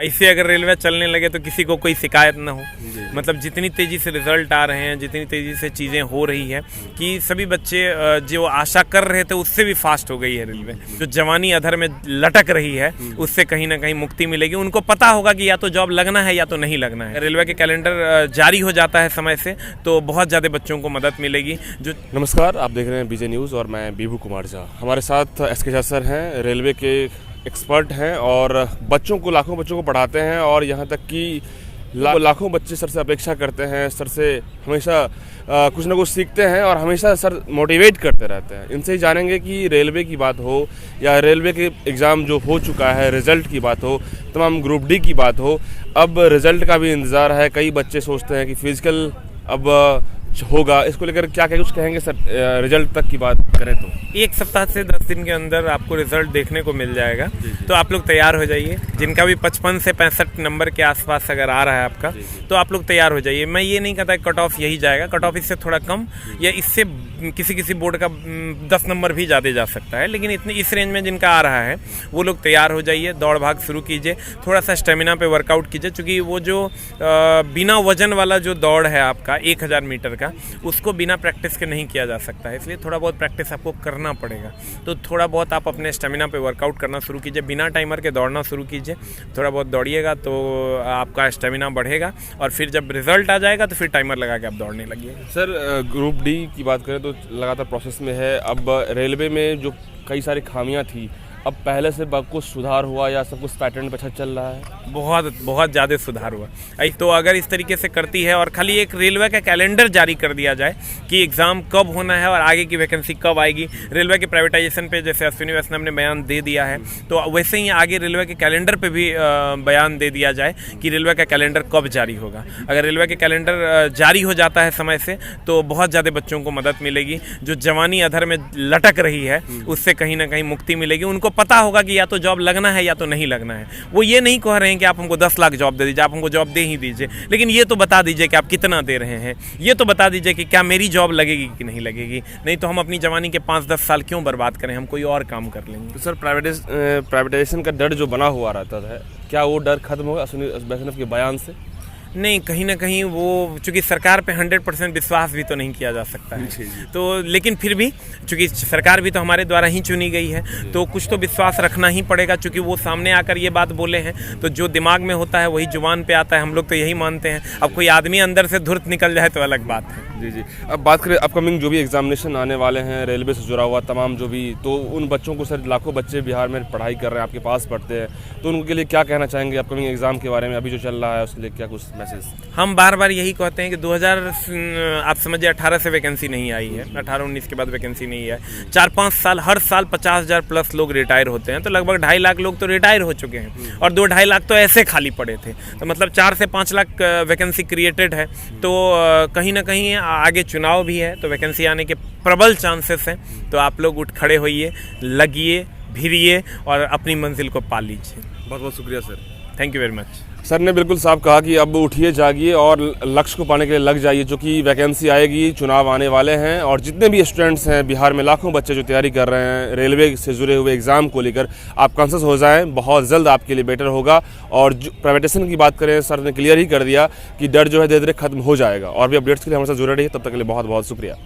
इससे अगर रेलवे चलने लगे तो किसी को कोई शिकायत ना हो। मतलब जितनी तेज़ी से रिजल्ट आ रहे हैं, जितनी तेज़ी से चीज़ें हो रही है कि सभी बच्चे जो आशा कर रहे थे उससे भी फास्ट हो गई है रेलवे। जो जवानी अधर में लटक रही है उससे कहीं ना कहीं मुक्ति मिलेगी। उनको पता होगा कि या तो जॉब लगना है या तो नहीं लगना है। रेलवे के कैलेंडर जारी हो जाता है समय से तो बहुत ज़्यादा बच्चों को मदद मिलेगी। जो नमस्कार, आप देख रहे हैं बीजे न्यूज़ और मैं बीभू कुमार झा। हमारे साथ एस के झा सर हैं, रेलवे के एक्सपर्ट हैं और बच्चों को, लाखों बच्चों को पढ़ाते हैं और यहाँ तक कि लाखों बच्चे सर से अपेक्षा करते हैं, सर से हमेशा कुछ ना कुछ सीखते हैं और हमेशा सर मोटिवेट करते रहते हैं। इनसे ही जानेंगे कि रेलवे की बात हो या रेलवे के एग्ज़ाम जो हो चुका है, रिज़ल्ट की बात हो, तमाम ग्रुप डी की बात हो, अब रिज़ल्ट का भी इंतज़ार है। कई बच्चे सोचते हैं कि फिजिकल अब होगा, इसको लेकर क्या क्या कुछ कहेंगे सर? रिजल्ट तक की बात करें तो 1 सप्ताह से 10 दिन के अंदर आपको रिजल्ट देखने को मिल जाएगा। तो आप लोग तैयार हो जाइए। जिनका भी 55 से 65 नंबर के आसपास अगर आ रहा है आपका तो आप लोग तैयार हो जाइए। मैं ये नहीं कहता कट ऑफ यही जाएगा, कट ऑफ इससे थोड़ा कम या इससे किसी बोर्ड का 10 नंबर भी ज़्यादा जा सकता है, लेकिन इतनी इस रेंज में जिनका आ रहा है वो लोग तैयार हो जाइए। दौड़ भाग शुरू कीजिए, थोड़ा सा स्टेमिना पे वर्कआउट कीजिए, क्योंकि वो जो बिना वजन वाला जो दौड़ है आपका 1000 मीटर का, उसको बिना प्रैक्टिस के नहीं किया जा सकता है। इसलिए थोड़ा बहुत प्रैक्टिस आपको करना पड़ेगा। तो थोड़ा बहुत आप अपने स्टेमिना पे वर्कआउट करना शुरू कीजिए, बिना टाइमर के दौड़ना शुरू कीजिए। थोड़ा बहुत दौड़िएगा तो आपका स्टेमिना बढ़ेगा और फिर जब रिजल्ट आ जाएगा तो फिर टाइमर लगा के आप दौड़ने लगिएगा। सर, ग्रुप डी की बात करें तो लगातार प्रोसेस में है। अब रेलवे में जो कई सारी खामियां थी, अब पहले से कुछ सुधार हुआ या सब कुछ पैटर्न पे अच्छा चल रहा है? बहुत ज़्यादा सुधार हुआ। तो अगर इस तरीके से करती है और खाली एक रेलवे का कैलेंडर जारी कर दिया जाए कि एग्ज़ाम कब होना है और आगे की वैकेंसी कब आएगी। रेलवे के प्राइवेटाइजेशन पे जैसे अश्विनी वैष्णव ने बयान दे दिया है, तो वैसे ही आगे रेलवे के कैलेंडर पे भी बयान दे दिया जाए कि रेलवे का कैलेंडर कब जारी होगा। अगर रेलवे के कैलेंडर जारी हो जाता है समय से तो बहुत ज़्यादा बच्चों को मदद मिलेगी। जो जवानी अधर में लटक रही है उससे कहीं ना कहीं मुक्ति मिलेगी। उनको पता होगा कि या तो जॉब लगना है या तो नहीं लगना है। वो ये नहीं कह रहे हैं कि आप हमको 10 लाख जॉब दे दीजिए, आप हमको जॉब दे ही दीजिए, लेकिन ये तो बता दीजिए कि आप कितना दे रहे हैं। ये तो बता दीजिए कि क्या मेरी जॉब लगेगी कि नहीं लगेगी। नहीं तो हम अपनी जवानी के 5-10 साल क्यों बर्बाद करें, हम कोई और काम कर लेंगे। तो सर, प्राइवेटाइजेशन का डर जो बना हुआ रहता है, क्या वो डर खत्म होगा अश्विनी वैष्णव के बयान से? नहीं, कहीं ना कहीं वो, चूंकि सरकार पे 100% विश्वास भी तो नहीं किया जा सकता है, तो लेकिन फिर भी चूंकि सरकार भी तो हमारे द्वारा ही चुनी गई है तो कुछ तो विश्वास रखना ही पड़ेगा। चूंकि वो सामने आकर ये बात बोले हैं तो जो दिमाग में होता है वही जुबान पे आता है। हम लोग तो यही मानते हैं। अब कोई आदमी अंदर से धुर्त निकल जाए तो अलग बात है। जी। अब बात करें अपकमिंग जो भी एग्जामिनेशन आने वाले हैं, रेलवे से जुड़ा हुआ तमाम जो भी, तो उन बच्चों को सर, लाखों बच्चे बिहार में पढ़ाई कर रहे हैं, आपके पास पढ़ते हैं, तो उनके लिए क्या कहना चाहेंगे अपकमिंग एग्जाम के बारे में? अभी जो चल रहा है उसके लिए क्या कुछ मैसेज? हम बार बार यही कहते हैं कि 2000 आप समझिए 18 से वैकेंसी नहीं आई है, 18-19 के बाद वैकेंसी नहीं है। 4-5 साल, हर साल 50,000 प्लस लोग रिटायर होते हैं, तो लगभग 2.5 लाख लोग तो रिटायर हो चुके हैं और 2-2.5 लाख तो ऐसे खाली पड़े थे। तो मतलब 4 से 5 लाख वैकेंसी क्रिएटेड है। तो कहीं ना कहीं आगे चुनाव भी है तो वैकेंसी आने के प्रबल चांसेस हैं। तो आप लोग उठ खड़े होइए, लगिए, भिड़िए और अपनी मंजिल को पा लीजिए। बहुत बहुत शुक्रिया sir. Thank you very much. Sir ने बिल्कुल साफ कहा कि अब उठिए, जागिए और लक्ष्य को पाने के लिए लग जाइए, जो कि वैकेंसी आएगी, चुनाव आने वाले हैं और जितने भी स्टूडेंट्स हैं बिहार में, लाखों बच्चे जो तैयारी कर रहे हैं रेलवे से जुड़े हुए एग्ज़ाम को लेकर, आप कॉन्शियस हो जाएं, बहुत जल्द आपके लिए बेटर होगा। और जो प्राइवेटाइजेशन की बात करें, सर ने क्लियर ही कर दिया कि डर जो है धीरे धीरे खत्म हो जाएगा। और भी अपडेट्स के लिए हमारे साथ जुड़े रहिए। तब तक के लिए बहुत बहुत शुक्रिया।